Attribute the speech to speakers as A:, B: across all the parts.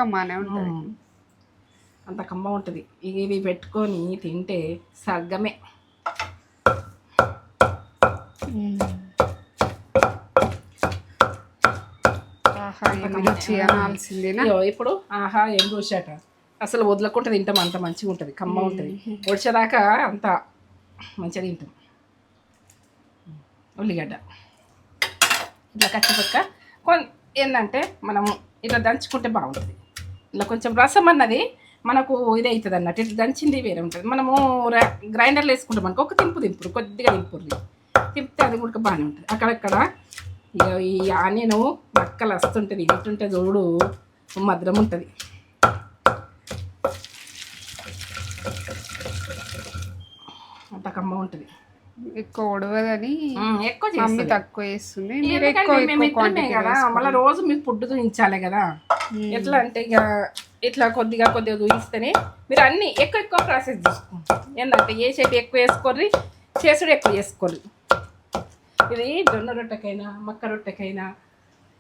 A: కమ్మనే ఉంటుంది.
B: అంత కమ్మ ఉంటుంది. ఇవి పెట్టుకొని తింటే స్వర్గమే. ఇప్పుడు ఆహా ఏం రుచాట, అసలు వదలకుండా తింటాం, అంత మంచిగా ఉంటుంది, కమ్మ ఉంటుంది. వచ్చేదాకా అంత మంచిగా తింటాం. ఉల్లిగడ్డ ఇట్లా కచ్చిపక్క ఏంటంటే మనం ఇట్లా దంచుకుంటే బాగుంటుంది. ఇలా కొంచెం రసం అన్నది మనకు ఇది అవుతుంది అన్నట్టు, ఇట్లా దంచింది వేరే ఉంటుంది. మనము గ్రైండర్లో వేసుకుంటాం అనుకో, ఒక తింపురు కొద్దిగా తింపితే అది కూడా బాగానే ఉంటుంది. అక్కడక్కడ ఇక ఈ ఆనియన్ మక్కలు వస్తుంటుంది, ఇంటుంటే చూడు మధురం ఉంటుంది. అంత కమ్మ ఉంటుంది.
A: ఎక్కువ ఉడవదని
B: ఎక్కువ
A: మమ్మీ తక్కువ చేస్తుంది.
B: కదా మళ్ళీ రోజు మీకు ఫుడ్ చూపించాలి కదా. ఎట్లా అంటే ఇక ఇట్లా కొద్దిగా చూపిస్తేనే మీరు అన్ని ఎక్కువ ప్రాసెస్ చేసుకోండి. ఏంటంటే ఏ చేతి ఎక్కువ వేసుకోర్రి, చేసుడు ఎక్కువ చేసుకోర్రి. ఇది జొన్న రొట్టెకైనా, మక్క రొట్టెకైనా,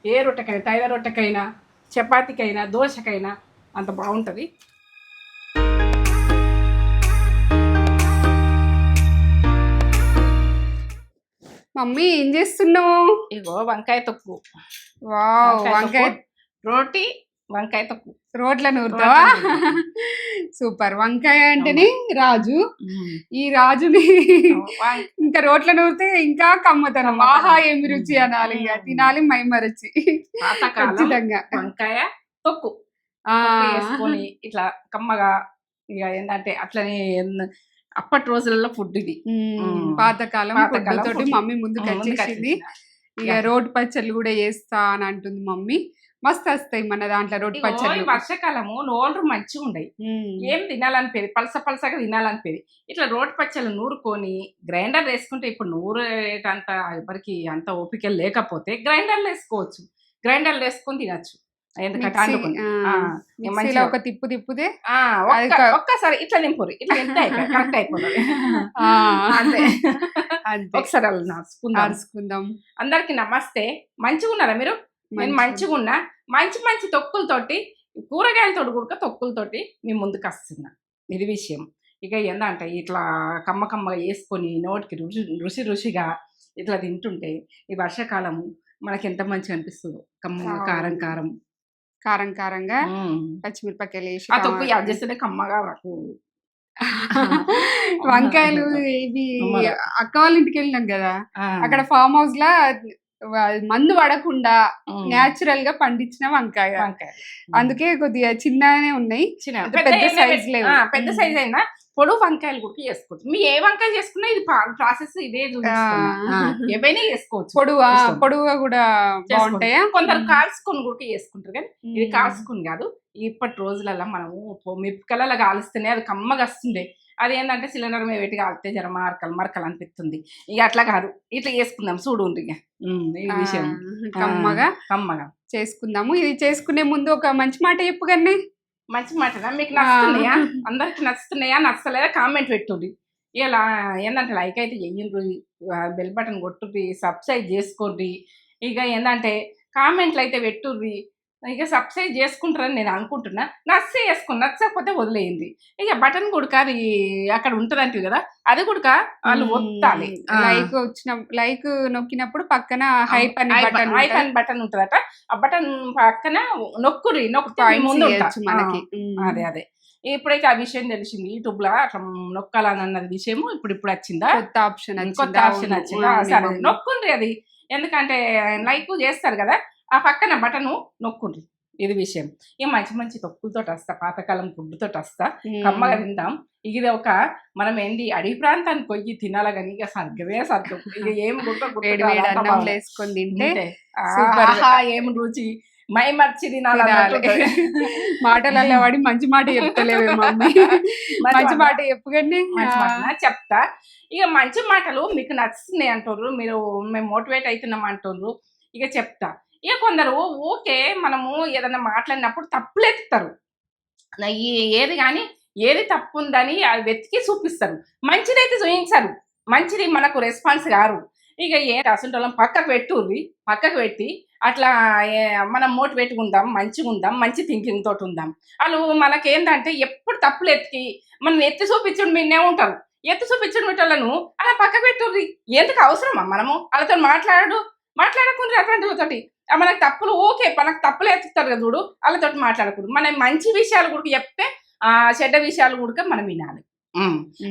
B: ఏ రొట్టెకైనా, తైల రొట్టెకైనా, చపాతీకైనా, దోశకైనా అంత బాగుంటుంది.
A: మమ్మీ ఏం చేస్తున్నావు?
B: ఇగో వంకాయ తొక్కు.
A: వావ్, వంకాయ
B: రోటీ, వంకాయ తొక్కు.
A: రోట్ల నూరుతావా? సూపర్. వంకాయ అంటేనే రాజు. ఈ రాజుని ఇంకా రోట్ల నూరితే ఇంకా కమ్మతనం. ఆహా ఏమి రుచి అనాలి, ఇక తినాలి మైమరచి. ఖచ్చితంగా
B: వంకాయ తొక్కు వేసుకొని ఇట్లా కమ్మగా. ఇక ఏంటంటే అట్లనే అప్పటి రోజులలో ఫుడ్ ఇది.
A: పాతకాలం తోటి మమ్మీ ముందుకు వచ్చేసింది. ఇక రోటి పచ్చళ్ళు కూడా చేస్తా అని అంటుంది మమ్మీ. మస్తు వస్తాయి మన దాంట్లో రోటి పచ్చళ్ళు.
B: వర్షాకాలము నోళ్ళు మంచిగా ఉండయి, ఏం తినాలనిపోయేది, పలసగా తినాలనిపోయేది. ఇట్లా రోటి పచ్చళ్ళు నూరుకొని గ్రైండర్ వేసుకుంటే, ఇప్పుడు నూరేటంత ఎవరికి అంత ఓపిక లేకపోతే గ్రైండర్లో వేసుకోవచ్చు. గ్రైండర్లో వేసుకొని తినచ్చు. ఎందుకంటే
A: ఒక తిప్పుతే
B: ఒక్కసారి ఇట్లా నింపురు, ఇట్లా కరెక్ట్ అయిపోతుంది. ఒకసారి నడుచుకుందాం. అందరికి నమస్తే. మంచిగా ఉన్నారా మీరు? నేను మంచిగా ఉన్నా. మంచి తొక్కులతోటి, కూరగాయలతో కూడా తొక్కులతోటి మీ ముందుకు వస్తున్నా. ఇది విషయం. ఇక ఏందంటే ఇట్లా కమ్మగా వేసుకొని నోటికి రుచిగా ఇట్లా తింటుంటే ఈ వర్షాకాలము మనకి ఎంత మంచిగా అనిపిస్తుందో.
A: కారంగా పచ్చిమిరపకాయలు వేసి
B: ఆ తొక్కు యాడ్ చేస్తేనే కమ్మగా.
A: వంకాయలు ఇవి అక్క వాళ్ళ ఇంటికి వెళ్ళినాం కదా, అక్కడ ఫామ్ హౌస్ లా మందు పడకుండా న్యాచురల్ గా పండించిన వంకాయ. అందుకే కొద్దిగా చిన్నగానే ఉన్నాయి, పెద్ద సైజ్ లేవు.
B: పెద్ద సైజ్ అయినా పొడుగు వంకాయలు కూడా చేసుకోవచ్చు. మీ ఏ వంకాయ చేసుకున్నా ఇది ప్రాసెస్ ఇదే, ఏవైనా చేసుకోవచ్చు.
A: పొడుగుగా కూడా బాగుంటాయా?
B: కొందరు కాల్చుకొని కూడా చేసుకుంటారు, కానీ ఇది కాల్చుకుని కాదు. ఇప్పటి రోజులలో మనము మిరపకాయల కాలుస్తేనే అది కమ్మగా వస్తుంది. అది ఏంటంటే సిలిండర్ మీద పెట్టి కాలితే జర మరకలు అనిపిస్తుంది. ఇక అట్లా కాదు, ఇట్లా చేసుకుందాం చూడు. ఇక ఈ విషయం కమ్మగా
A: చేసుకుందాము. ఇది చేసుకునే ముందు ఒక మంచి మాట చెప్పు. కానీ
B: మంచి మాటనా? మీకు నచ్చుతున్నాయా? అందరికి నచ్చుతున్నాయా, నచ్చలేదా? కామెంట్ పెట్టుండ్రి. ఇలా ఏంటంటే లైక్ అయితే చెయ్యండి, బెల్ బటన్ కొట్టుర్రి, సబ్స్క్రైబ్ చేసుకోండి. ఇక ఏంటంటే కామెంట్లు అయితే పెట్టుర్రి. ఇక సబ్స్క్రైబ్ చేసుకుంటారని నేను అనుకుంటున్నా. నచ్చే చేసుకోండి, నచ్చకపోతే వదిలేయండి. ఇక బటన్ కూడా అది అక్కడ ఉంటుందంటే కదా, అది కూడా వాళ్ళు ఒత్తాలి.
A: లైక్ నొక్కినప్పుడు పక్కన హైప్ అని
B: బటన్ ఉంటుందట. ఆ బటన్ పక్కన నొక్కితే ముందు మనకి. అదే ఇప్పుడైతే ఆ విషయం తెలిసింది. యూట్యూబ్ లో అట్లా నొక్కాలని అన్నది విషయము ఇప్పుడు వచ్చిందా, కొత్త ఆప్షన్ వచ్చిందా? సరే నొక్కుండ్రి అది. ఎందుకంటే లైక్ చేస్తారు కదా, ఆ పక్కన బటను నొక్కుండ్రి. ఇది విషయం. ఇక మంచి తొక్కులతో వస్తా, పాతకాలం ఫుడ్తో వస్తా, కమ్మగా తిందాం. ఇది ఒక మనం ఏంది అడవి ప్రాంతానికి పోయి తినాలి కానీ ఇక సర్గమే సర్గం. ఇక ఏం
A: వేసుకొని తింటే
B: ఏం రుచి మై మర్చి తినాలి.
A: మాటలలో వాడి మంచి మాట చెప్తలేవే మమ్మీ, మంచి మాట చెప్పుకండి.
B: చెప్తా. ఇక మంచి మాటలు మీకు నచ్చుతున్నాయి అంటుర్రు, మేము మోటివేట్ అవుతున్నాం అంటుర్రు. ఇక చెప్తా. ఇక కొందరు ఓకే మనము ఏదైనా మాట్లాడినప్పుడు తప్పులెత్తుతారు, ఏది కానీ ఏది తప్పు ఉందని అది వెతికి చూపిస్తారు. మంచిదైతే చూపించారు, మంచిది మనకు రెస్పాన్స్ కారు. ఇక అసలు పక్కకు పెట్టి అట్లా మనం మోటివేట్గా ఉందాం, మంచిగా ఉందాం, మంచి థింకింగ్ తోటి ఉందాం. వాళ్ళు మనకేందంటే ఎప్పుడు తప్పులు ఎత్తి మనం ఎత్తి చూపించడం మీనే ఉంటారు. ఎత్తి చూపించడం వాళ్ళను అలా పక్క పెట్టుర్రి. ఎందుకు అవసరమా మనము వాళ్ళతో మాట్లాడకుండా అటువంటి వాళ్ళతోటి మనకు తప్పులు ఓకే, మనకు తప్పులు ఎత్తుతారు కదా చూడు, వాళ్ళతోటి మాట్లాడకూడదు. మనం మంచి విషయాలు కూడా చెప్తే చెడ్డ విషయాలు కూడా మనం వినాలి.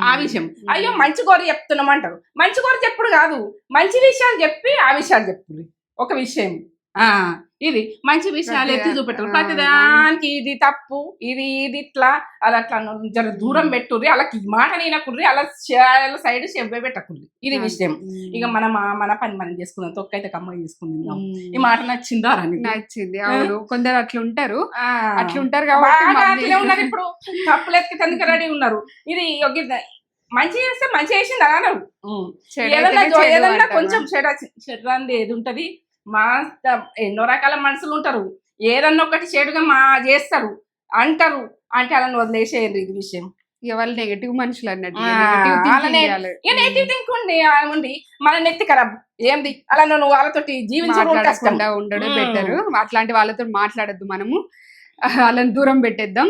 B: ఆ విషయం అయ్యో మంచి గోరు చెప్తున్నాం అంటారు. మంచి గోరు చెప్పుడు కాదు, మంచి విషయాలు చెప్పి ఆ విషయాలు చెప్పుడు. ఒక విషయం ఇది మంచి విషయాలు ఎత్తి చూపెట్టారు. ప్రతిదానికి ఇది తప్పు, ఇది ఇట్లా అలా అట్లా జర దూరం పెట్టుర్రి. వాళ్ళకి మాట నేనకుర్రి, అలా సైడ్ చెవ్వే పెట్టకుర్రి. ఇది విషయం. ఇక మన పని మనం చేసుకుందాం, తొక్కైతే కమ్మగా చేసుకుందాం. ఈ మాట నచ్చిందా?
A: నచ్చింది. అవును, కొందరు అట్లుంటారు
B: కాబట్టి ఉన్నారు. ఇప్పుడు తప్పులు ఎత్తి తందుకు రెడీ ఉన్నారు. ఇది మంచి చేస్తే మంచి చేసింది అన్నారు. ఏదన్నా కొంచెం చెడ్రంది ఏది ఉంటది, ఎన్నో రకాల మనుషులు ఉంటారు. ఏదన్నా ఒకటి చెడుగా చేస్తారు అంటారు. అంటే అలా వదిలేసేయండి. ఇది విషయం.
A: ఎవరు నెగటివ్ మనుషులు అన్నట్టు
B: నెగిటివ్ థింక్ ఉండి మన నెత్తి ఖరాబ్ ఏంది అలా నువ్వు వాళ్ళతోటి జీవించకుండా
A: ఉండడం బెటర్. అట్లాంటి వాళ్ళతో మాట్లాడద్దు, మనము వాళ్ళని దూరం పెట్టేద్దాం,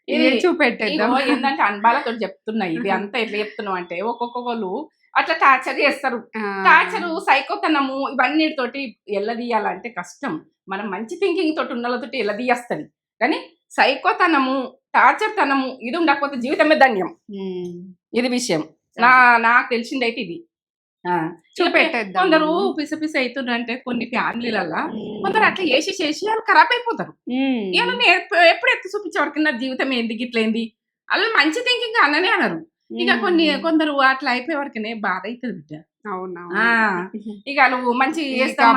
A: ఇది చూపెట్టేద్దాం.
B: ఏంటంటే అనుభవాలతో చెప్తున్నాయి. ఇది అంతా ఎట్లా చెప్తున్నావు అంటే ఒక్కొక్కరు అట్లా టార్చర్ చేస్తారు. టార్చరు, సైకోతనము ఇవన్నిటితోటి ఎల్లదీయాలంటే కష్టం. మనం మంచి థింకింగ్ తోటి ఉన్నతోటి ఎల్లదీయేస్తుంది. కానీ సైకోతనము, టార్చర్ తనము ఇది ఉండకపోతే జీవితమే ధన్యం. ఇది విషయం. నాకు తెలిసింది అయితే ఇది. కొందరు పిస అవుతుందంటే కొన్ని ఫ్యామిలీలల్లో కొందరు అట్లా చేసి వాళ్ళు ఖరాబ్ అయిపోతారు. ఎప్పుడు ఎత్తి చూపించేవారికి నా జీవితం ఎందుకు ఇట్లయింది, వాళ్ళు మంచి థింకింగ్ అన్ననే అన్నారు. ఇక కొందరు అట్లా అయిపోయేవారికనే బాధ అవుతుంది బిడ్డ.
A: అవునా?
B: ఇక నువ్వు మంచి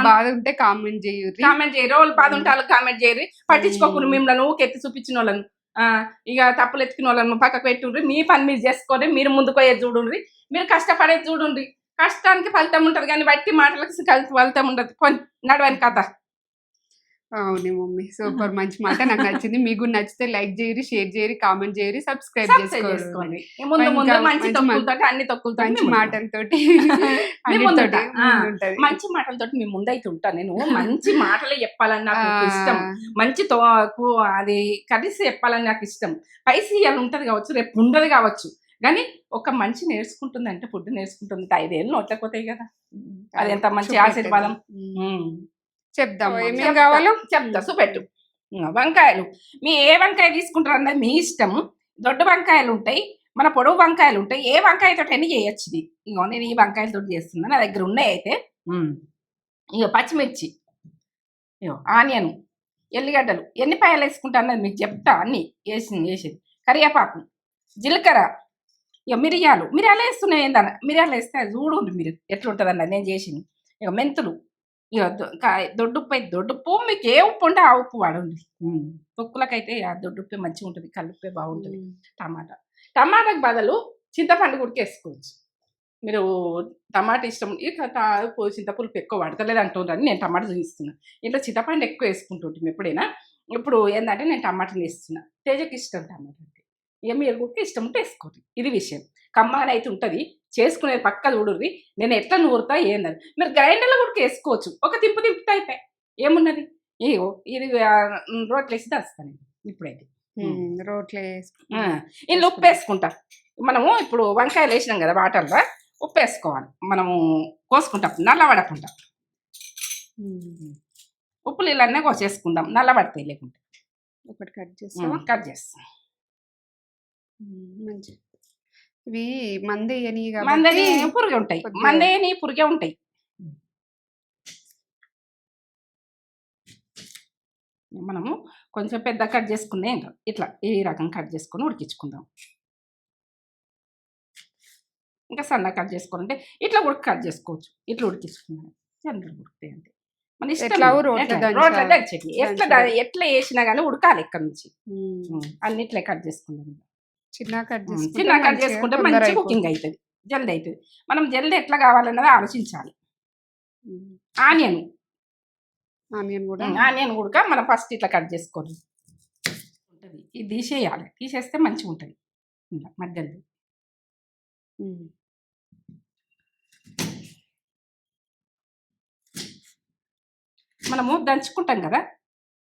A: బాధ ఉంటే కామెంట్
B: చేయరు, వాళ్ళు బాధ ఉంటే వాళ్ళు కామెంట్ చేయరు. పట్టించుకోకుండా మిమ్మల్ని ఎత్తి చూపించిన వాళ్ళను, ఇక తప్పులు ఎత్తుకున్న వాళ్ళను పక్కకు పెట్టుండ్రి. మీ పని మీరు చేసుకోండి, మీరు ముందుకు పోయేది చూడండి, మీరు కష్టపడేది చూడండి. కష్టానికి ఫలితం ఉంటది కానీ బట్టి మాటలకు ఫలితం ఉండదు. నడవని కథ.
A: అవును మమ్మీ, సూపర్, మంచి మాట, నాకు నచ్చింది. మీకు నచ్చితే లైక్ చేయరి, షేర్ చేయరి, కామెంట్ చేయరి, సబ్స్క్రైబ్ చేసుకోండి. మంచి మాటలతోటి
B: మంచి మాటలతోటి మీ ముందైతే ఉంటాను నేను. మంచి మాటలే చెప్పాలని నాకు ఇష్టం. మంచి అది కలిసి చెప్పాలని నాకు ఇష్టం. పైసి ఇవాళ ఉంటది కావచ్చు, రేపు ఉండదు కావచ్చు, కానీ ఒక మంచి నేర్చుకుంటుంది అంటే ఫుడ్ నేర్చుకుంటుంది. 5 ఏళ్ళు నోట్లేకపోతాయి కదా, అది ఎంత మంచి ఆశీర్వాదం.
A: చెప్దాం, ఏమేమి కావాలో
B: చెప్తా. చూపెట్టు. వంకాయలు మీ ఏ వంకాయ తీసుకుంటారు అన్నది మీ ఇష్టము. దొడ్డు వంకాయలు ఉంటాయి, మన పొడవు వంకాయలు ఉంటాయి. ఏ వంకాయతో అయినా చేయొచ్చు. ఇది ఇగో నేను ఈ వంకాయలతో చేస్తున్నా, నా దగ్గర ఉన్నాయి. అయితే ఇక పచ్చిమిర్చి, ఇగో ఆనియన్, ఎల్లిగడ్డలు, ఎన్ని పాయలు వేసుకుంటా అన్నది మీకు చెప్తా. అన్నీ వేసేది. కరివేపాకు, జీలకర్ర, ఇక మిరియాలు వేస్తున్నాయి. ఏందన్న మిరియాలు వేస్తే చూడండి మీరు ఎట్లుంటుంది అన్నది నేను చేసింది. ఇక మెంతులు, ఇక దొడ్డుప్పు మీకు ఏ ఉప్పు ఉంటే ఆ ఉప్పు వాడండి. తొక్కులకైతే ఆ దొడ్డుప్పే మంచిగా ఉంటుంది, కల్లుప్పే బాగుంటుంది. టమాటాకి బదులు చింతపండు కూడా వేసుకోవచ్చు మీరు. టమాటా ఇష్టం ఇక చింతపులుపు ఎక్కువ పడతలేదు అంటుండ్రని నేను టమాటా చూపిస్తున్నాను. ఇంట్లో చింతపండు ఎక్కువ వేసుకుంటుంటాం ఎప్పుడైనా. ఇప్పుడు ఏంటంటే నేను టమాటాలు వేస్తున్నా. తేజకి ఇష్టం టమాటా అంటే, ఇక మీరు కూడా ఇష్టం ఉంటే వేసుకోండి. ఇది విషయం. కమ్మగానే అయితే ఉంటుంది, చేసుకునేది పక్క చూడుర్రి. నేను ఎట్లా నూరుతా ఏందని మీరు గ్రైండర్లో కూడా వేసుకోవచ్చు. ఒక తిప్పుతా అయిపోయి ఏమున్నది. ఇగో ఇది రోట్లు వేసి దంచుతాను ఇప్పుడైతే.
A: రోట్లో
B: ఇందులో ఉప్పు వేసుకుంటా. మనము ఇప్పుడు వంకాయలు వేసినాం కదా, వాటర్లో ఉప్పు వేసుకోవాలి. మనము కోసుకుంటాం నల్లబడకుండా. ఉప్పు నీళ్ళన్నీ కోసేసుకుందాం, నల్లబడతాయి లేకుంటే.
A: ఒకటి కట్
B: చేస్తాం.
A: మంచి ఇవి మందేయని
B: పురుగే ఉంటాయి. మందేయని పురుగే ఉంటాయి. మనము కొంచెం పెద్ద కట్ చేసుకుందే ఇట్లా ఈ రకం కట్ చేసుకొని ఉడికించుకుందాం. ఇంకా సన్న కట్ చేసుకోవాలంటే ఇట్లా కూడా కట్ చేసుకోవచ్చు. ఇట్లా ఉడికించుకుందాం, చంద్రుడు ఉడుకుతాయి అంటే మన ఇష్టం. రోట్ల దంచేటి ఎట్లా వేసినా కానీ ఉడకాలి ఇక్కడ నుంచి. అన్నిట్లే కట్ చేసుకుందాం. చిన్న కట్ చేసుకుంటే మంచి కుకింగ్ అవుతుంది, జల్దీ అవుతుంది. మనం జల్దీ ఎట్లా కావాలన్నది ఆలోచించాలి. ఆనియన్ కూడా మనం ఫస్ట్ ఇట్లా కట్ చేసుకోవాలి. ఇది తీసేయాలి, తీసేస్తే మంచిగా ఉంటుంది మధ్యలో. మనము దంచుకుంటాం కదా,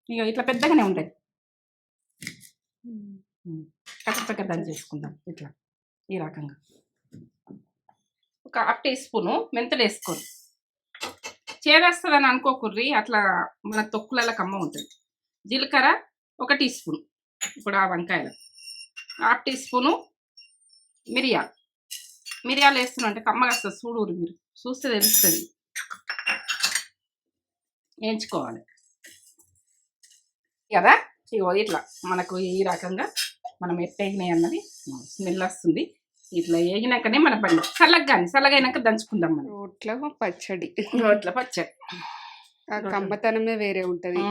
B: ఇక ఇట్లా పెద్దగానే ఉండేది. కచ్చపక్క దంచేసుకుందాం ఇట్లా ఈ రకంగా. ఒక హాఫ్ టీ స్పూను మెంతులు వేసుకోండి. చేదేస్తుందని అనుకోకుర్రి, అట్లా మన తొక్కులలో కమ్మ ఉంటుంది. జీలకర్ర 1 టీ స్పూన్. ఇప్పుడు ఆ వంకాయలు హాఫ్ టీ స్పూను మిరియాలు వేస్తున్నా అంటే కమ్మగా వస్తుంది. చూడూరు, మీరు చూస్తే తెలుస్తుంది. వేయించుకోవాలి కదా. ఇగో ఇట్లా మనకు ఈ రకంగా మనం ఎట్టేగినాయి అన్నది స్మెల్ వస్తుంది. ఇట్లా వేగినాకనే మన పని చల్లగైనాక దంచుకుందాం. మనం
A: రోట్ల పచ్చడి
B: ఆ
A: కమ్మతనమే వేరే ఉంటది.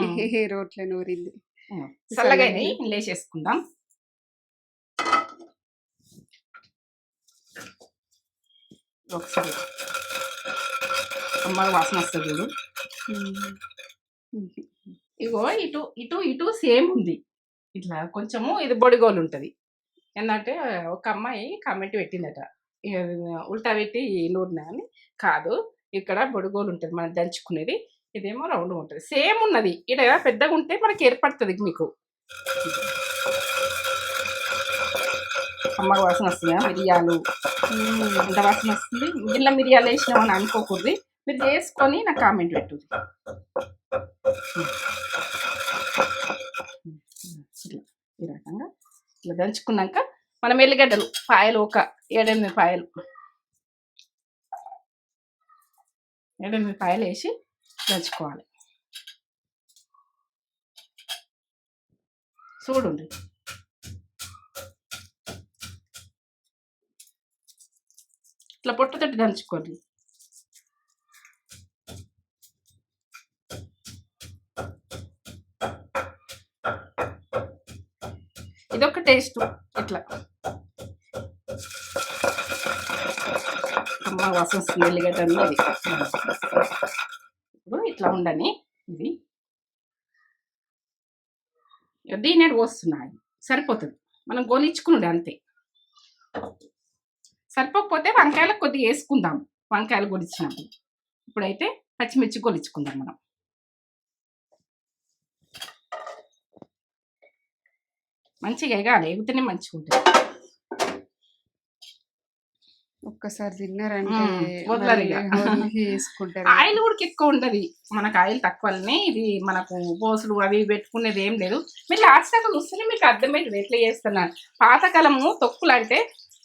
A: రోట్ల నూరింది
B: చల్లగైనాయి లేచేసుకుందాం. ఒకసారి అమ్మ వాసన వస్తుంది చూడు. ఇగో ఇటు ఇటు ఇటు సేమ్ ఉంది. ఇట్లా కొంచెము ఇది బొడిగోలు ఉంటుంది. ఏంటంటే ఒక అమ్మాయి కామెంట్ పెట్టిందట, ఉల్టా పెట్టి నూరినా అని. కాదు, ఇక్కడ బొడిగోలు ఉంటుంది మనం దంచుకునేది. ఇదేమో రౌండ్ ఉంటుంది. సేమ్ ఉన్నది. ఇక్కడ పెద్దగా ఉంటే మనకి ఏర్పడుతుంది. మీకు అమ్మ వాసన వస్తుందా? మిరియాలు అంత వాసన వస్తుంది. గిల్ల మిరియాలు వేసినామని అనుకోకూడదు. మీరు చేసుకొని నాకు కామెంట్ పెట్టు. ఈ రకంగా ఇట్లా దంచుకున్నాక మనం ఎల్లిగడ్డలు పాయలు ఒక 7-8 పాయలు వేసి దంచుకోవాలి. చూడండి, ఇట్లా పొట్టుతోటి దంచుకోండి. ఇదొక టేస్ట్. ఇట్లా అమ్మ వాసన వస్తుంది. ఎల్లిగడ్డ అన్నది ఇప్పుడు ఇట్లా ఉండని. ఇది దీని పోస్తున్నాయి సరిపోతుంది. మనం గోలించుకున్నాడు అంతే. సరిపోకపోతే వంకాయలకు కొద్దిగా వేసుకుందాం. వంకాయలు గొలిచినప్పుడు ఇప్పుడైతే పచ్చిమిర్చి గొలించుకుందాం. మనం మంచిగా ఎగాలి, ఎగితేనే మంచిగా ఉంటుంది.
A: ఒక్కసారి తిన్నారంటే వేసుకుంటారు.
B: ఆయిల్ కూడా ఎక్కువ ఉండదు. మనకు ఆయిల్ తక్కువనే. ఇది మనకు పోసులు అవి పెట్టుకునేది ఏం లేదు. మీరు లాస్ట్ దాకా చూస్తేనే మీకు అర్థమవుతుంది ఎట్లా చేస్తున్నారు. పాతకాలము తొక్కులు అంటే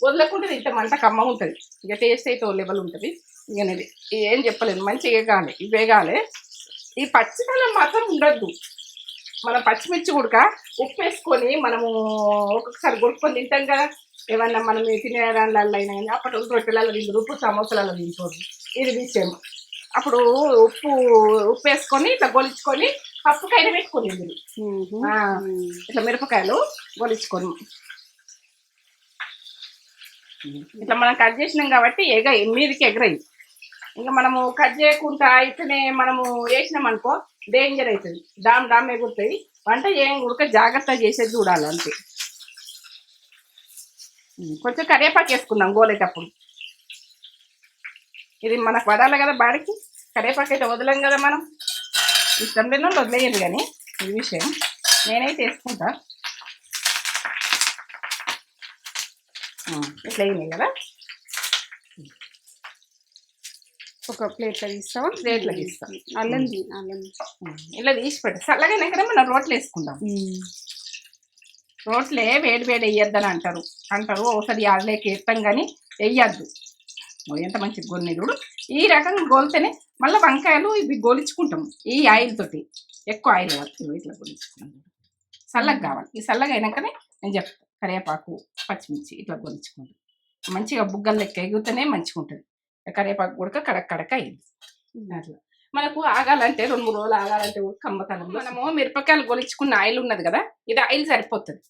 B: వదలకుండా తింటాం, అంత కమ్మ ఉంటుంది. ఇక టేస్ట్ అయితే ఓ లెవెల్ ఉంటుంది. ఇక నేను ఏం చెప్పలేదు, మంచిగా ఎగాలి. ఇవి ఎగాలి. ఈ పచ్చికాలం మాత్రం ఉండద్దు. మనం పచ్చిమిర్చి ఉడక ఉప్పు వేసుకొని మనము ఒక్కొక్కసారి కొడుకొని తింటాం కదా. ఏమన్నా మనం తినే దానిలలో అయినా కానీ అప్పటి రొట్టెలలో తింటారు, ఉప్పు సమోసాలలో తింటారు. ఇది విషయం. అప్పుడు ఉప్పు వేసుకొని ఇట్లా గొలించుకొని పప్పుకైనా పెట్టుకొని ఇట్లా మిరపకాయలు గొలించుకొని ఇట్లా మనం కట్ చేసినాం కాబట్టి మీదికి ఎగరాయి. ఇంకా మనము కట్ చేయకుండా అయితేనే మనము వేసినాం అనుకో డేంజర్ అవుతుంది. డామ్ ఎగురుతాయి. వంట ఏం ఉడక జాగ్రత్తగా చేసేది చూడాలి అంతే. కొంచెం కరివేపాకు వేసుకుందాం గోలేటప్పుడు. ఇది మనకు పడాలి కదా బాడికి. కరివేపాకు అయితే వదలం కదా మనం. ఇష్టం లేని వాళ్ళు వదిలేయదు, కానీ ఈ విషయం నేనైతే వేసుకుంటా. ఇట్లా అయింది కదా.
A: ఒక ప్లేట్లో తీస్తావా?
B: ప్లేట్లో తీస్తాం.
A: అల్లం
B: ఇలా తీసి పెట్టి చల్లగా కదా మనం రోట్లు వేసుకుందాం. రోట్లే వేడి వేయొద్దని అంటారు. ఒకసారి ఆడలేక వేస్తాం కానీ వేయద్దు. ఎంత మంచి గొన్నెలుడు ఈ రకంగా గోలితేనే మళ్ళీ వంకాయలు ఇవి గోలించుకుంటాం. ఈ ఆయిల్ తోటి ఎక్కువ ఆయిల్ కాదు, ఇట్లా గోలించుకుంటాం. చల్లగా కావాలి. ఈ చల్లగా అయినాకనే నేను చెప్తాను. కరివేపాకు పచ్చిమిర్చి ఇట్లా గోలించుకుంటాం. మంచిగా బుగ్గలు లెక్క ఎగుతూనే మంచిగా ఉంటుంది. కరివేపాకు కూడా కడక్ అయింది. అట్లా మనకు ఆగాలంటే 2-3 రోజులు ఆగాలంటే కమ్మతనం. మనము మిరపకాయలు గొలించుకున్న ఆయిల్ ఉన్నది కదా, ఇది ఆయిల్ సరిపోతుంది.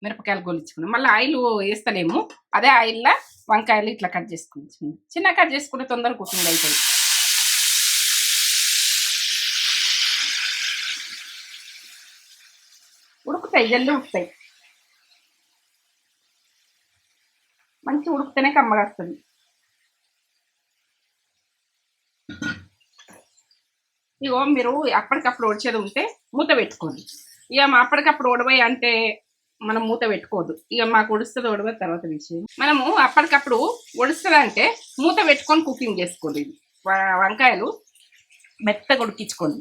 B: మిరపకాయలు గొలించుకున్నాం, మళ్ళీ ఆయిల్ వేస్తలేము. అదే ఆయిల్లో వంకాయలు ఇట్లా కట్ చేసుకుని చిన్న కట్ చేసుకుంటే తొందరగా కుకింగ్ అవుతుంది. ఉడుకుతాయి, జల్లి ఉడుకుతాయి. మంచి ఉడికితేనే కమ్మగా వస్తుంది. ఇగో మీరు అప్పటికప్పుడు ఒడిచేది ఉంటే మూత పెట్టుకోండి. ఇక మా అప్పటికప్పుడు ఒడవయి అంటే మనం మూత పెట్టుకోవద్దు. ఇక మాకు ఒడుస్తుంది ఒడవ తర్వాత విషయం. మనము అప్పటికప్పుడు ఒడుస్తుంది అంటే మూత పెట్టుకొని కుకింగ్ చేసుకోండి. వంకాయలు మెత్తగా ఉడికించుకోండి.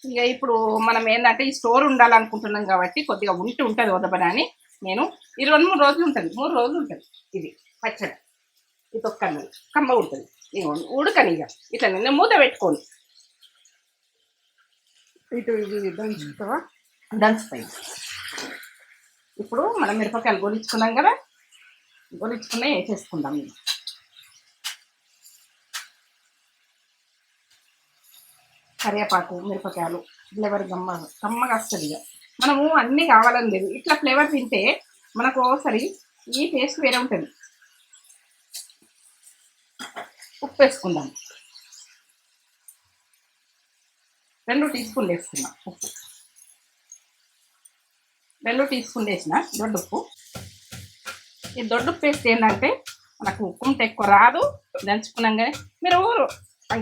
B: ఇక ఇప్పుడు మనం ఏంటంటే ఈ స్టోర్ ఉండాలనుకుంటున్నాం కాబట్టి కొద్దిగా ఉంటుంది వదబని నేను ఈ 2-3 రోజులు ఉంటుంది, 3 రోజులు ఉంటుంది. ఇది పచ్చడి ఇది తొక్కన్నది కమ్మ ఉంటుంది. ఇక ఉడకని ఇక ఇట్లా నేను మూత పెట్టుకోండి.
A: ఇటు ఇవి దంచుతావా?
B: దంచుతాయి. ఇప్పుడు మనం మిరపకాయలు గొలిచుకున్నాం కదా, గొలిచుకున్నా వేసేసుకుందాం. కరివేపాకు మిరపకాయలు ఫ్లేవర్ కమ్మగా వస్తుంది. ఇక మనము అన్నీ కావాలని లేదు, ఇట్లా ఫ్లేవర్ తింటే మనకు ఒకసారి ఈ టేస్ట్ వేరే ఉంటుంది. ఉప్పు వేసుకుందాం. 2 టీ స్పూన్లు వేసుకుందాం ఉప్పు. 2 టీ స్పూన్లు వేసిన దొడ్డుప్పు. ఈ దొడ్డుప్పు వేస్తే ఏంటంటే మనకు ఉప్పు ఎక్కువ రాదు. దంచుకున్నాం కానీ మీరు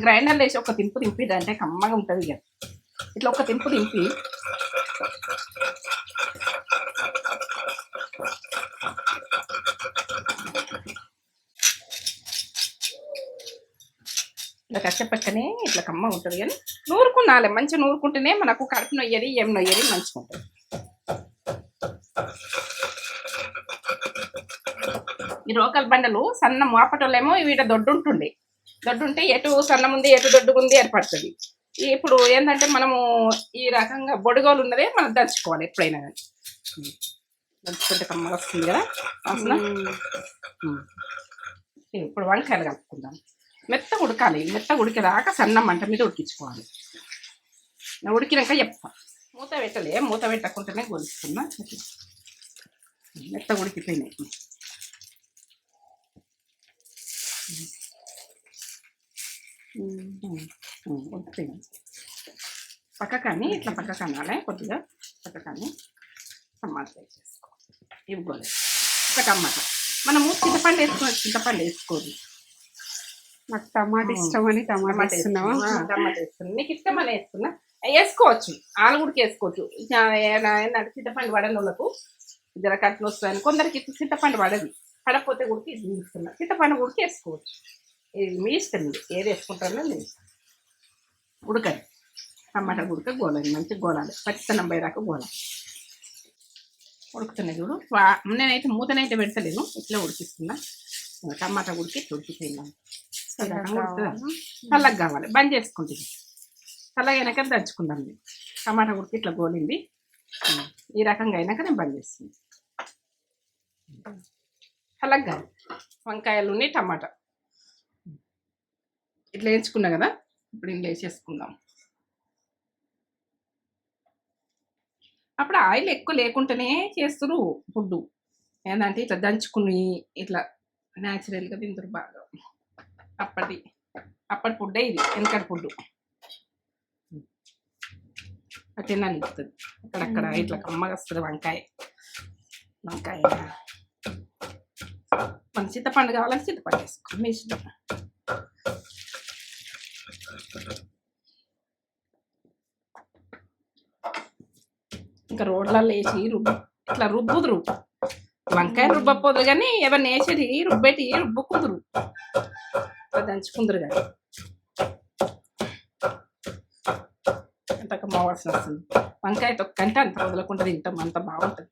B: గ్రైండర్లో వేసి ఒక తింపు తింపిదంటే కమ్మగా ఉంటుంది. ఇక ఇట్లా ఒక తింపు తింపి ఇట్లా కచ్చపక్కనే ఇట్లా కమ్మ ఉంటుంది. కానీ నూరుకున్నాలి, మంచిగా నూరుకుంటేనే మనకు కడుపు నొయ్యది ఏం నొయ్యది మంచిగా ఉంటుంది. ఈ రోకల్ బండలు సన్న మోపటోళ్ళేమో వీట దొడ్డుంటుండే, దొడ్డుంటే ఎటు సన్నం ఉంది ఎటు దొడ్డుగుంది ఏర్పడుతుంది. ఇప్పుడు ఏంటంటే మనము ఈ రకంగా బొడుగోలు ఉన్నదే మనం దంచుకోవాలి ఎప్పుడైనా కానీ. దంచుకుంటే కమ్మగా వస్తుంది కదా వాసన. ఇప్పుడు వంకాయలు కలుపుకుందాం. మెత్తగా ఉడకాలి, మెత్తగా ఉడికేదాకా సన్న మంట మీద ఉడికించుకోవాలి. ఉడికినాక చెప్తా. మూత పెట్టలే, మూత పెట్టకుండానే గొలుస్తున్నా. మెత్తగా ఉడికిపోయినాయి. ఉడికిపోయినాయి. పక్క కానీ ఇట్లా పక్క కనాలి, కొద్దిగా పక్క కానీ టమాటా వేసేసుకో. ఇవి గోలేదు ఒక టమాటా. మనము చింతపండు వేసుకోవచ్చు, చింతపండు వేసుకోదు.
A: నాకు టమాటా ఇష్టమని టమాటా వేస్తున్నావా?
B: టమాటా వేసుకున్నా, నీకు ఇష్టమని వేసుకున్నా వేసుకోవచ్చు. ఆలుగుడికి వేసుకోవచ్చు. ఏంటంటే చింతపండు పడని వాళ్ళకు జర కట్లు వస్తాయని, కొందరికి చింతపండు పడదు. పడకపోతే గుడికి ఇది తీసుకున్నా, చింతపండు గుడికి వేసుకోవచ్చు. ఇది మీ ఇష్టం, ఏది వేసుకుంటారో నేను ఉడకది. టమాటా ఉడక గోలాలి, మంచిగా గోలాలి, పచ్చితనం పోయేదాకా గోలాలి. ఉడుకుతున్నాయి చూడు. నేనైతే మూతనైతే పెడతలేను, ఇట్లా ఉడికిస్తున్నా. టమాటా ఉడికి ఉడికిపోయింది. చల్లగా కావాలి, బంద్ చేసుకుంటుంది. చల్లగా అయినాక దంచుకుందాం. టమాటా ఉడికి ఇట్లా గోలింది. ఈ రకంగా అయినాక నేను బంద్ చేస్తుంది. చల్లగా వంకాయలు ఉన్నాయి, టమాటా ఇట్లా వేయించుకున్నా కదా. ఇప్పుడు ఇంట్లో వేసేసుకుందాం. అప్పుడు ఆయిల్ ఎక్కువ లేకుండానే చేస్తురు ఫుడ్. ఏంటంటే ఇట్లా దంచుకుని ఇట్లా న్యాచురల్గా తింటారు బాగా. అప్పటి ఫుడ్డే ఇది, వెనకటి ఫుడ్. తినాలి ఇస్తుంది అక్కడక్కడ ఇట్లా కమ్మగా వస్తుంది వంకాయ. మన చింతపండు కావాలని చింతపండు వేసుకో, మీ ఇష్టం. ఇంకా రోడ్లలో వేసి ఇట్లా రుబ్బుదురు. వంకాయ రుబ్బపోదురు కానీ ఎవరిని వేసేది రుబ్బేటి రుబ్బుకుందరు, దంచుకుందరు. కానీ అంత కమ్మవాసన వస్తుంది. వంకాయ తొక్కంటే అంత వదలకుండా తింటాం, అంత బాగుంటుంది.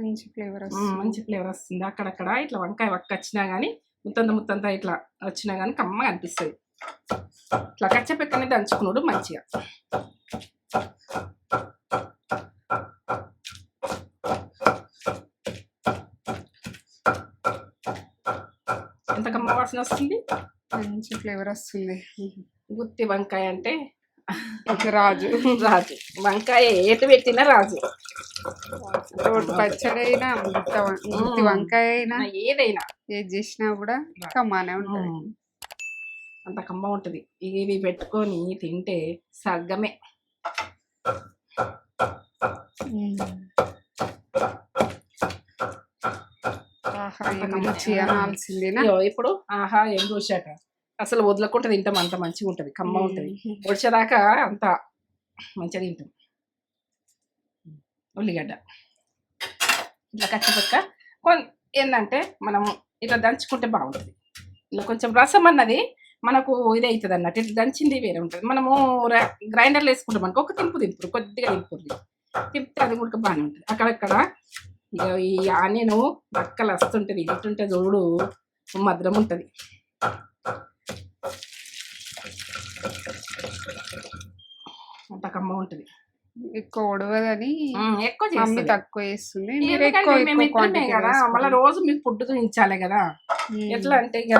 A: మంచి ఫ్లేవర్
B: వస్తుంది. అక్కడక్కడ ఇట్లా వంకాయ వక్క వచ్చినా కానీ ముత్తంతా ఇట్లా వచ్చినా కానీ కమ్మగా అనిపిస్తుంది. ఇట్లా కచ్చపెక్కనే దంచుకున్నాడు మంచిగా. ఎంత కమ్మ వాసన వస్తుంది,
A: మంచి ఫ్లేవర్ వస్తుంది.
B: గుత్తి వంకాయ అంటే
A: రాజు
B: వంకాయ ఏటు పెట్టినా రాజు.
A: రోడ్డు పచ్చడి అయినా గుత్తి వంకాయ అయినా
B: ఏదైనా
A: ఏది చేసినా కూడా కమ్మానే ఉంటుంది.
B: అంత కమ్మ ఉంటుంది. ఇవి పెట్టుకొని తింటే సర్గమే.
A: వంకాయ మిర్చి అనాల్సిందేనా?
B: ఇగో ఇప్పుడు ఆహా ఏం చూసాక అసలు వదలకుండా తింటాం, అంత మంచిగా ఉంటది, కమ్మ ఉంటది. ఒడిచేదాకా అంత మంచిగా తింటాం. ఉల్లిగడ్డ ఇట్లా కచ్చిపక్క ఏంటంటే మనం ఇట్లా దంచుకుంటే బాగుంటుంది. ఇలా కొంచెం రసం అన్నది మనకు ఇది అవుతుంది అన్నట్టు, ఇట్లా దంచింది వేరే ఉంటుంది. మనము గ్రైండర్లో వేసుకుంటాం అనుకో, ఒక తింపురు కొద్దిగా తింపితే అది కూడా బాగానే ఉంటుంది. అక్కడక్కడ ఇక ఈ ఆనియన్ బక్కలు వస్తుంటుంది, ఇటుంటే చూడు మధురం ఉంటుంది. అంత కమ్మ ఉంటుంది.
A: ఎక్కువ ఉడవదని
B: ఎక్కువ
A: మమ్మీ తక్కువ వేస్తుంది, మీరు
B: కదా. మళ్ళీ రోజు మీకు ఫుడ్ చూపించాలి కదా. ఎట్లా అంటే ఇక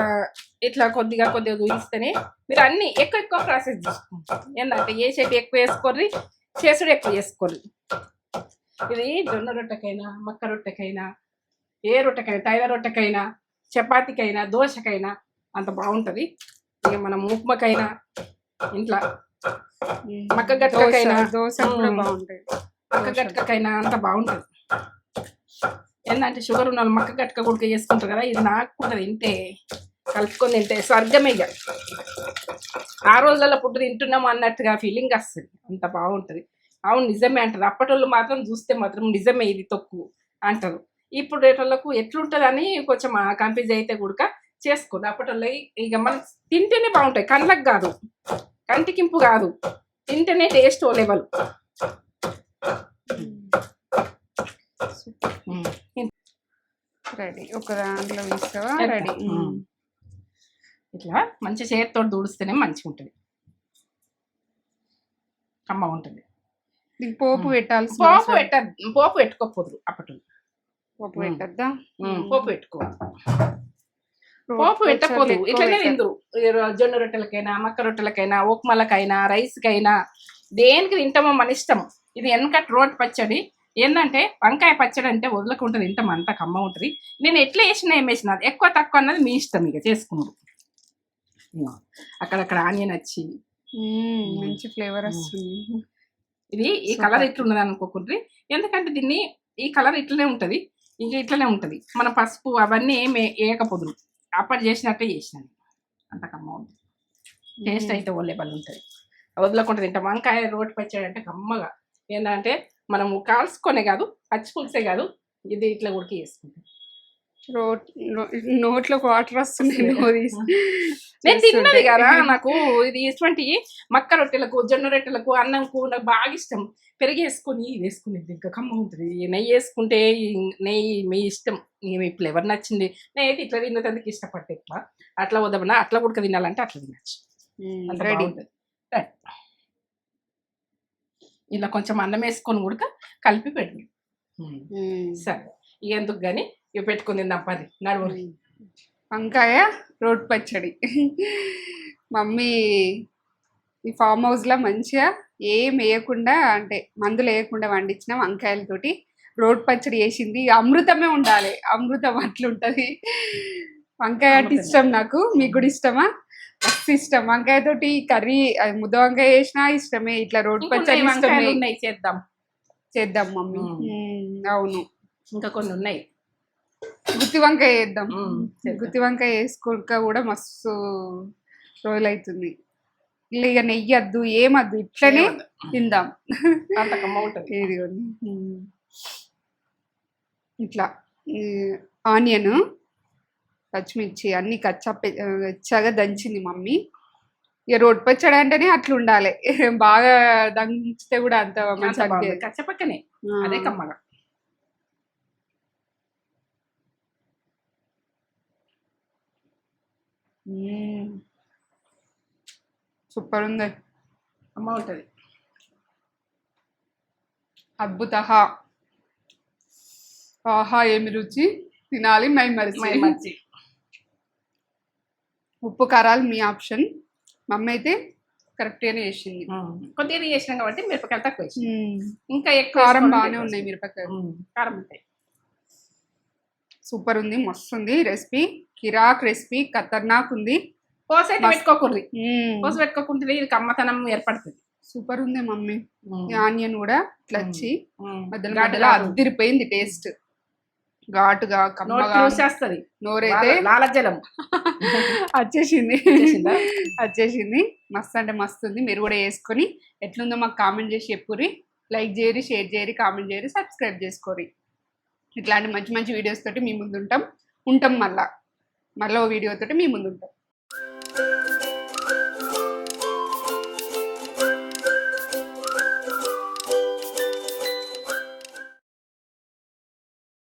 B: ఇట్లా కొద్దిగా చూపిస్తేనే మీరు అన్ని ఎక్కువ ప్రాసెస్ చేసుకోండి. ఏంటంటే ఏ చెట్టు ఎక్కువ వేసుకోర్రి, చేసుడు ఎక్కువ చేసుకోర్రి. ఇది జొన్న రొట్టెకైనా, మక్క రొట్టెకైనా, ఏ రొట్టెకైనా, తైల రొట్టెకైనా, చపాతీకైనా, దోశకైనా అంత బాగుంటుంది. ఇక మనం ఉప్మకైనా, ఇంట్లో మక్క గట్కకైనా,
A: దోశ కూడా బాగుంటుంది,
B: మక్క గట్కకైనా అంత బాగుంటుంది. ఏంటంటే షుగర్ ఉన్న వాళ్ళు మక్క గట్క కూడా చేసుకుంటారు కదా, ఇది నాకు కూడా తింటే కలుపుకొని తింటే స్వర్గమే. ఇక ఆ రోజులలో ఫుడ్ తింటున్నాము అన్నట్టుగా ఫీలింగ్ వస్తుంది, అంత బాగుంటుంది. అవును నిజమే అంటారు, అప్పటి మాత్రం చూస్తే మాత్రం నిజమే ఇది తక్కువ అంటారు. ఇప్పుడు రేటోళ్ళకు ఎట్లుంటుంది అని కొంచెం కన్ఫ్యూజ్ అయితే కూడా చేసుకోండి. అప్పటి ఇక మనం తింటేనే బాగుంటాయి, కళ్ళకు కాదు, కంటికింపు కాదు, తింటేనే టేస్ట్ ఓ లెవెల్.
A: రెడీ, ఒక దాంట్లో వేస్తావా? రెడీ.
B: ఇట్లా మంచి చేతితో దూడిస్తేనే మంచిగా ఉంటుంది, కమ్మ ఉంటుంది.
A: పోపు పెట్టాలి,
B: పోపు పెట్టుకోపోదురు అప్పటి.
A: పోపు పెట్టద్దా?
B: పోపు పెట్టుకో, పోపు పెట్టకపోదు, ఇట్లనే తిందురు. జొన్న రొట్టెలకైనా, మక్క రొట్టెలకైనా, ఉప్మలకైనా, రైస్కైనా, దేనికి తింటామో మన ఇష్టం. ఇది వెనకటి రోటి పచ్చడి. ఏంటంటే వంకాయ పచ్చడి అంటే వదలకుంటుంది, తింటాం, అంత కమ్మ ఉంటుంది. నేను ఎట్లా వేసినా ఏం వేసినా ఎక్కువ తక్కువ అన్నది మీ ఇష్టం, ఇక చేసుకున్నాం. అక్కడక్కడ ఆనియన్ వచ్చి
A: మంచి ఫ్లేవర్ వస్తుంది.
B: ఇది ఈ కలర్ ఇట్లున్నది అనుకోకుండ్రి, ఎందుకంటే దీన్ని ఈ కలర్ ఇట్లనే ఉంటుంది, ఇంకా ఇట్లనే ఉంటుంది. మన పసుపు అవన్నీ ఏమి వేయకపోదు, అప్పటి చేసినట్టే చేసినాను, అంత కమ్మ ఉంటుంది. టేస్ట్ అయితే ఓ లెవెల్ ఉంటుంది, వదలకుండా తింటాం. వంకాయ రోటి పచ్చడి అంటే కమ్మగా ఏంటంటే మనము కాల్చుకొనే కాదు, పచ్చి పులుసే కాదు, ఇది ఇట్లా ఉడికి వేసుకుంటాం.
A: నోట్లో వాటర్ వస్తున్నాయి.
B: నేను తిన్నది కదా, నాకు ఇది ఇటువంటి మక్క రొట్టెలకు, జొన్న రొట్టెలకు, అన్నంకు నాకు బాగా ఇష్టం. పెరిగి వేసుకొని వేసుకునేది ఇంకా కమ్మ ఉంటుంది. నెయ్యి వేసుకుంటే నెయ్యి మీ ఇష్టం, ఇప్పుడు ఎవరు నచ్చింది. నేనైతే ఇట్లా తిన్నదందుకు ఇష్టపడితే ఎక్కువ, అట్లా వద్దమన్నా అట్లా ఉడక తినాలంటే అట్లా తినచ్చు, అంత బాగుంటుంది. ఇలా కొంచెం అన్నం వేసుకొని ఉడక కలిపి పెట్టు. సరే ఇక ఎందుకు కానీ ఇక పెట్టుకుని తిందాం పది నడువురి.
A: వంకాయ రోటి పచ్చడి మమ్మీ ఈ ఫామ్ హౌస్లో మంచిగా ఏం వేయకుండా, అంటే మందులు వేయకుండా వండించిన వంకాయలతోటి రోటి పచ్చడి చేసింది. అమృతమే ఉండాలి, అమృతం అట్లుంటుంది. వంకాయ అంటే ఇష్టం నాకు, మీకు కూడా ఇష్టమా? మస్తు ఇష్టం వంకాయతోటి కర్రీ, ముద్ద వంకాయ చేసినా ఇష్టమే, ఇట్లా రోటి పచ్చడి ఇష్టమే. చేద్దాం మమ్మీ. అవును,
B: ఇంకా కొన్ని ఉన్నాయి.
A: గుత్తి వంకాయ చేద్దాం, గుత్తి వంకాయ వేసుకోక కూడా మస్తు రోజులు అవుతుంది. ఇక నెయ్యి వద్దు, ఏమద్దు, ఇట్లనే తిందాం. ఇది ఇట్లా ఆనియన్, పచ్చిమిర్చి అన్ని కచ్చగా దంచింది మమ్మీ. ఇక రోటి పచ్చడి అంటేనే అట్లా ఉండాలి, బాగా దంచితే కూడా అంత మంచిగా
B: కచ్చపక్కనే అదే కమ్మగా.
A: సూపర్ ఉంది,
B: అమ్మ ఉంటుంది,
A: అద్భుత. ఆహా ఏమి రుచి, తినాలి మై మరిచి. ఉప్పు కారాలు మీ ఆప్షన్, మమ్మీ అయితే కరెక్ట్గానే వేసింది.
B: కొద్దిగా చేసినాం కాబట్టి మిరపకాయలు తక్కువ వేసి, ఇంకా ఎక్కువ
A: కారం బాగానే ఉన్నాయి మిరపకాయలు,
B: కారం ఉంటాయి.
A: సూపర్ ఉంది, మస్తు ఉంది రెసిపీ, కిరాక్ రెసిపీ, ఖతర్నాక్ ఉంది.
B: పోసి అయితే పెట్టుకోకూడదు, పోసి పెట్టుకోకుంటే ఇది కమ్మతనం ఏర్పడుతుంది.
A: సూపర్ ఉంది మమ్మీ. ఆనియన్ కూడా ఇట్లా వచ్చి మధ్యలో అదిరిపోయింది టేస్ట్. ఘాటుగా
B: నోట్
A: కమ్మగా
B: చూసేస్తుంది
A: నోరైతే
B: లాలజలం
A: వచ్చేసింది
B: వచ్చేసిందా?
A: వచ్చేసింది. మస్తు అంటే మస్తు ఉంది. మీరు కూడా వేసుకొని ఎట్లుందో మాకు కామెంట్ చేసి చెప్పుర్రి. లైక్ చేయరి, షేర్ చేయరి, కామెంట్ చేయరి, సబ్స్క్రైబ్ చేసుకోరి. ఇట్లాంటి మంచి మంచి వీడియోస్ తోటి మీ ముందు ఉంటాం మళ్ళా ఓ వీడియో తోటి మీ ముందు ఉంటాం.